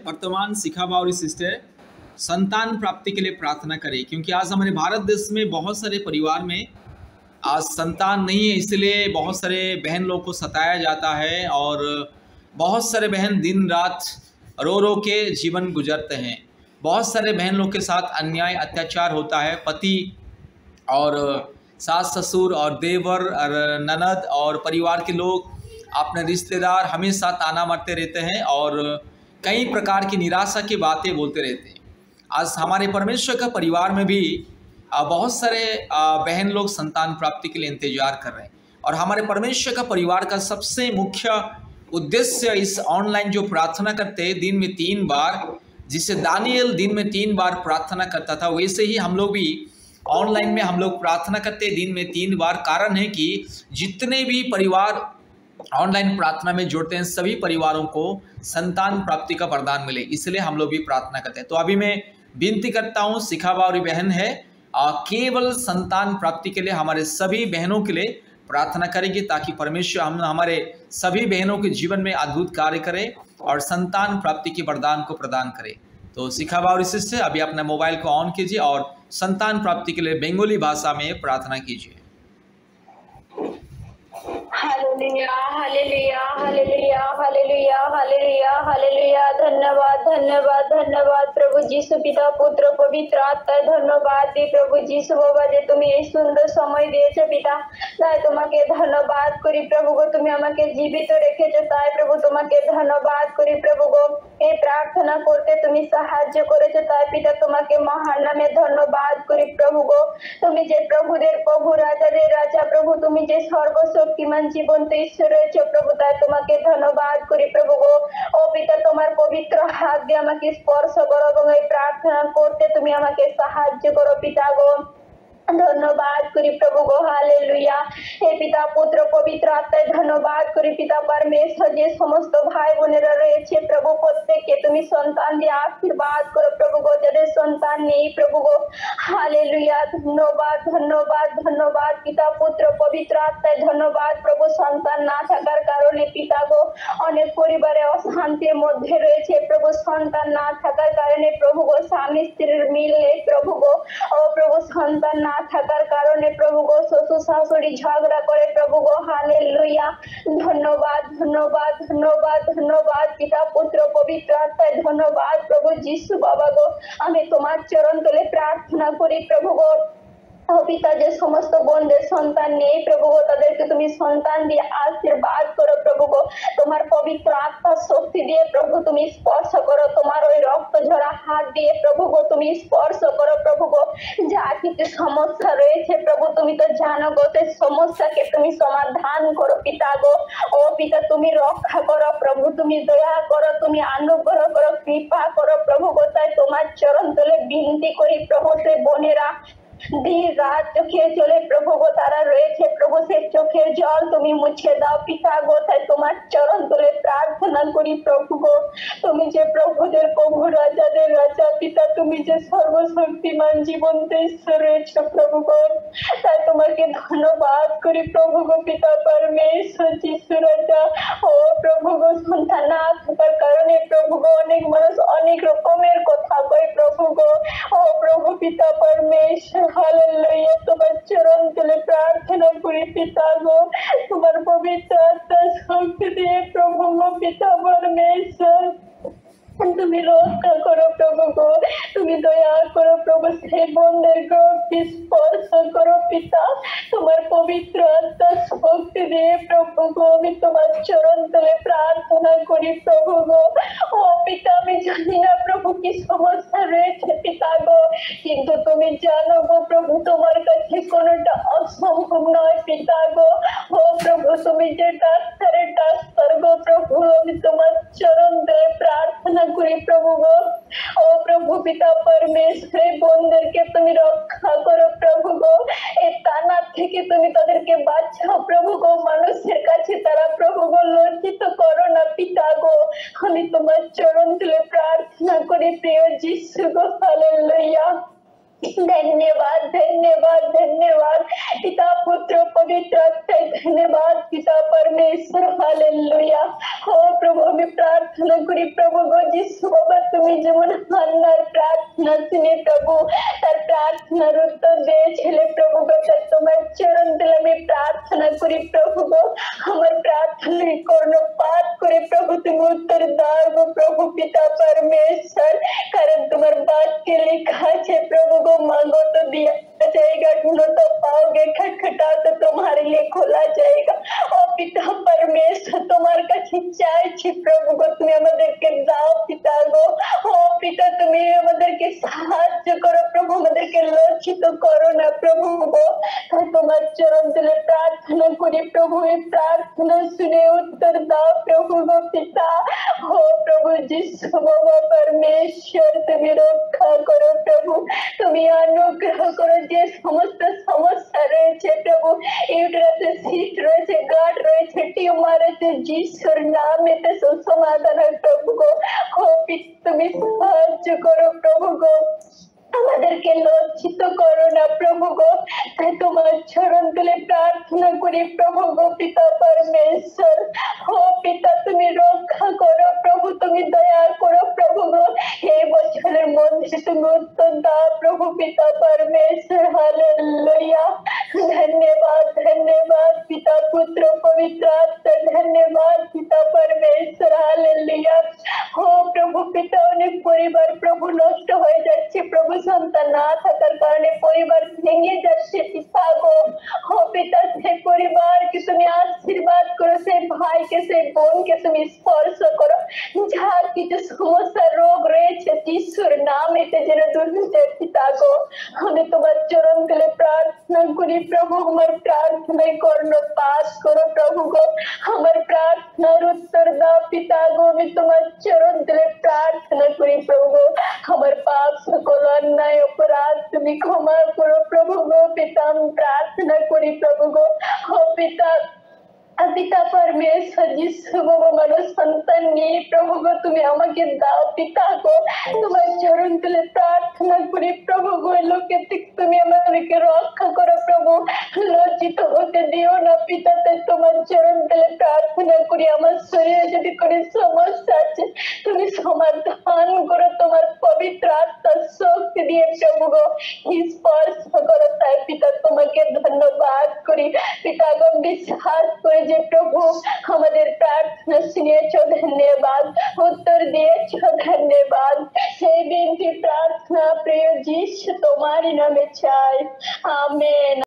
वर्तमान शिखा बावरी सिस्टर संतान प्राप्ति के लिए प्रार्थना करें, क्योंकि आज हमारे भारत देश में बहुत सारे परिवार में आज संतान नहीं है, इसलिए बहुत सारे बहन लोग को सताया जाता है और बहुत सारे बहन दिन रात रो रो के जीवन गुजरते हैं। बहुत सारे बहन लोग के साथ अन्याय अत्याचार होता है। पति और सास ससुर और देवर और ननद और परिवार के लोग, अपने रिश्तेदार हमेशा ताना मारते रहते हैं और कई प्रकार की निराशा की बातें बोलते रहते हैं। आज हमारे परमेश्वर का परिवार में भी बहुत सारे बहन लोग संतान प्राप्ति के लिए इंतजार कर रहे हैं और हमारे परमेश्वर का परिवार का सबसे मुख्य उद्देश्य इस ऑनलाइन जो प्रार्थना करते हैं दिन में 3 बार, जिसे दानियल दिन में 3 बार प्रार्थना करता था, वैसे ही हम लोग भी ऑनलाइन में हम लोग प्रार्थना करते हैं दिन में 3 बार। कारण है कि जितने भी परिवार ऑनलाइन प्रार्थना में जुड़ते हैं सभी परिवारों को संतान प्राप्ति का वरदान मिले, इसलिए हम लोग भी प्रार्थना करते हैं। तो अभी मैं विनती करता हूँ, शिखा बावरी बहन है, केवल संतान प्राप्ति के लिए हमारे सभी बहनों के लिए प्रार्थना करेंगे ताकि परमेश्वर हम हमारे सभी बहनों के जीवन में अद्भुत कार्य करे और संतान प्राप्ति के वरदान को प्रदान करे। तो शिखा बावरी सिस्टर अभी अपना मोबाइल को ऑन कीजिए और संतान प्राप्ति के लिए बंगाली भाषा में प्रार्थना कीजिए। Hallelujah hallelujah hallelujah hallelujah hallelujah hallelujah. धन्यवाद धन्यवाद धन्यवाद प्रभु जीशु पिता पुत्र पवित्र आत्मा धन्यवाद दी प्रभु जीशु बाबा जे তুমি এই সুন্দর সময় দিয়েছো পিতা, তাই তোমাকে ধন্যবাদ করি প্রভু গো। তুমি আমাকে জীবিত রেখেছো তাই প্রভু তোমাকে ধন্যবাদ করি প্রভু গো। এই প্রার্থনা করতে তুমি সাহায্য করেছো তাই পিতা তোমাকে মহান নামে ধন্যবাদ করি প্রভু গো। তুমি যে প্রভুদের প্রভু রাজাদের রাজা প্রভু, তুমি যে সর্বশক্তিমান জীবন্ত ঈশ্বর রয়েছে প্রভু, তাই তোমাকে ধন্যবাদ করি প্রভু গো। ও পিতা তোমার পবিত্র হাত দিয়ে আমাকে স্পর্শ করো এবং এই প্রার্থনা করতে তুমি আমাকে সাহায্য করো পিতা গো। ধন্যবাদ করি প্রভু গো। হালেলুয়া। হে পিতা পুত্র পবিত্র আত্মায় ধন্যবাদ করি পিতা পরমেশ্বর, যে সমস্ত ভাই বোনেরা রয়েছে প্রভু প্রত্যেককে তুমি সন্তান দিয়ে আশীর্বাদ করো প্রভু গো, যাদের সন্তান নেই প্রভু গো। হালেলুয়া। ধন্যবাদ ধন্যবাদ ধন্যবাদ পিতা পুত্র পবিত্র আত্মায় ধন্যবাদ প্রভু। সন্তান না থাকার কারণে পিতা গো অনেক পরিবারে অশান্তির মধ্যে রয়েছে প্রভু। সন্তান না থাকার কারণে প্রভু গো স্বামী স্ত্রীর মিল নেই প্রভু গো। ও প্রভু সন্তান না থাকার কারণে প্রভু গো শ্বশুর শাশুড়ি ঝগড়া করে প্রভু গো। হালেলুয়া। ধন্যবাদ ধন্যবাদ ধন্যবাদ ধন্যবাদ পিতা পুত্র পবিত্র আত্মায় ধন্যবাদ প্রভু যিশু বাবা গো। আমি তোমার চরণ তলে প্রার্থনা করি প্রভু গো। ও পিতা যে সমস্ত বোনদের সন্তান নেই প্রভু গো, তাদেরকে তুমি সন্তান দিয়ে আশীর্বাদ করো প্রভু গো। তোমার পবিত্র আত্মার শক্তি দিয়ে প্রভু তুমি স্পর্শ করো, তোমার ওই রক্ত ঝরা হাত দিয়ে প্রভু গো তুমি স্পর্শ করো প্রভু গো। যা কিছু সমস্যা রয়েছে প্রভু তুমি তো জানো গো, সেই সমস্যাকে তুমি সমাধান করো পিতা গো। ও পিতা তুমি রক্ষা করো প্রভু, তুমি দয়া করো, তুমি অনুগ্রহ করো, কৃপা করো প্রভু গো। তাই তোমার চরণ তলে বিনতি করি প্রভু, সেই বোনেরা দিন রাত চোখের জলে প্রভু গো তারা রয়েছে প্রভু, সে চোখের জল তুমি মুছে দাও পিতা গো। তাই তোমার চরণ তলে প্রার্থনা করি প্রভু গো। তুমি যে প্রভুদের প্রভু রাজাদের রাজা পিতা, তুমি যে সর্বশক্তিমান জীবন্ত ঈশ্বর রয়েছে প্রভু গো। তাই তোমাকে ধন্যবাদ করি প্রভু গো পিতা পরমেশ্বর যিশু রাজা। ও প্রভু গো সন্তান না থাকার কারণে প্রভু গো অনেক মানুষ অনেক রকমের কথা কয় প্রভু গো। ও প্রভু পিতা পরমেশ্বর হালেলুয়া। তোমার চরণ তলে প্রার্থনা করি পিতা গো, তোমার পবিত্র আত্মার শক্তি দিয়ে প্রভু গো পিতা পরমেশ্বর তুমি রক্ষা করো প্রভু গো। তুমি দয়া করো প্রভু, সেই বোনদেরকে স্পর্শ করো পিতা। তোমার পবিত্র আত্মার শক্তি দিয়ে প্রভু গো আমি তোমার চরণ তলে প্রার্থনা করি প্রভু গো। ও পিতা আমি জানি না প্রভু কি সমস্যা রয়েছে পিতা গো, কিন্তু তুমি জানো গো প্রভু, তোমার কাছে কোনোটা অসম্ভব নয় পিতা গো। ও প্রভু তুমি যে ডাক্তারের ডাক্তার গো প্রভু, আমি তোমার চরণ তলে প্রার্থনা করি প্রভু গো। ও প্রভু পিতা পরমেশ্বর বোনদেরকে তুমি রক্ষা করো প্রভু গো। এই তানা থেকে তুমি তাদেরকে বাঁচাও প্রভু গো। মানুষের কাছে তারা প্রভু গো লজ্জিত করো না পিতা গো। আমি তোমার চরণ তুলে প্রার্থনা করি প্রিয় যিশু গো। হালেলুয়া। धन्यवाद धन्यवाद धन्यवाद पिता पुत्र पवित्र आत्मा धन्यवाद पिता परमेश्वर हालेलुया। हो प्रभु আমি প্রার্থনা করি প্রভু গো যিশু বাবা, তুমি যেমন হান্নার প্রার্থনা শুনে প্রভু তার প্রার্থনার উত্তর দিয়েছিলে প্রভু গো, তার তোমার চরণ তলে আমি প্রার্থনা করি প্রভু গো, আমার প্রার্থনা কর্ণপাত করে প্রভু তুমি উত্তর দাও গো প্রভু পিতা परमेश्वर। कारण तुम्हारे बात के लिखा है प्रभु को मांगो तो दिया जाएगा, ढूंढो तो पाओगे, खटखटा तो तुम्हारे लिए खोला जाएगा। ओ पिता परमेश्वर तुम्हारे কাছে চাইছি প্রভু গো, তুমি আমাদেরকে দাও পিতা গো। ও পিতা তুমি আমাদেরকে সাহায্য করো প্রভু, আমাদেরকে লজ্জিত করো না প্রভু গো। তাই তোমার চরণ তলে প্রার্থনা করি প্রভু, এই প্রার্থনা শুনে উত্তর দাও প্রভু গো পিতা। ও প্রভু যিশু বাবা परमेश्वर তুমি রক্ষা করো প্রভু, তুমি অনুগ্রহ করো। যে সমস্ত সমস্যা রয়েছে প্রভু, ইউটেরাসে সিট রয়েছে, গাঁট রয়েছে, টিউমার রয়েছে, যিশুর নামেতে সুসমাধান হয় প্রভু গো। ও পিতা তুমি সাহায্য করো প্রভু গো, আমাদেরকে লজ্জিত করো না প্রভু গো। তাই তোমার চরণ তলে প্রার্থনা করি প্রভু গো পিতা परमेश्वर। ও পিতা তুমি রক্ষা করো প্রভু, তুমি দয়া করো প্রভু গো। এই বছরের মধ্যে তুমি উত্তর দাও প্রভু পিতা परमेश्वर। हालेलुया, धन्यवाद धन्यवाद पिता पुत्र पवित्र आत्मा, धन्यवाद पिता परमेश्वर। हालेलुया। ও প্রভু পিতা অনেক পরিবার প্রভু নষ্ট হয়ে যাচ্ছে প্রভু, সন্তান না থাকার কারণে পরিবার ভেঙে যাচ্ছে পিতা গো। ও পিতা সেই পরিবারকে তুমি আশীর্বাদ করো, সেই ভাইকে সেই বোনকে তুমি স্পর্শ করো, যার কিছু সমস্যা রোগ রয়েছে যিশুর নামেতে যেন দূর হয়ে যায় পিতা গো। আমি তোমার চরণ তলে প্রার্থনা করি প্রভু, আমার প্রার্থনায় কর্ণপাত করো প্রভু গো, আমার প্রার্থনার উত্তর দাও পিতা গো। আমি তোমার চরণ তলে প্রার্থনা করি প্রভু গো, আমার পাপ সকল অন্যায় অপরাধ তুমি ক্ষমা করো প্রভু গো পিতা। আমি প্রার্থনা করি প্রভু গো, ও পিতা পিতা परमेश्वर যিশু বাবা মানুষ সন্তান নিয়ে প্রভু গো তুমি আমাকে দাও পিতা গো। তোমার চরণ তলে প্রার্থনা করি প্রভু গো, লোকের থেকে তুমি আমাদেরকে রক্ষা করো প্রভু, লজ্জিত হতে দিও না পিতা। তাই তোমার চরণ তলে প্রার্থনা করি, আমার শরীরে যদি কোনো সমস্যা আছে তুমি সমাধান করো তোমার পবিত্র আত্মার শক্তি দিয়ে প্রভু গো স্পর্শ করো। তাই পিতা তোমাকে ধন্যবাদ করি পিতা গো, বিশ্বাস করি যে প্রভু আমাদের প্রার্থনা শুনিয়েছ, ধন্যবাদ, উত্তর দিয়েছ, ধন্যবাদ। সেই বিনতি প্রার্থনা প্রিয় যিশু তোমারই নামে চাই, আমেন।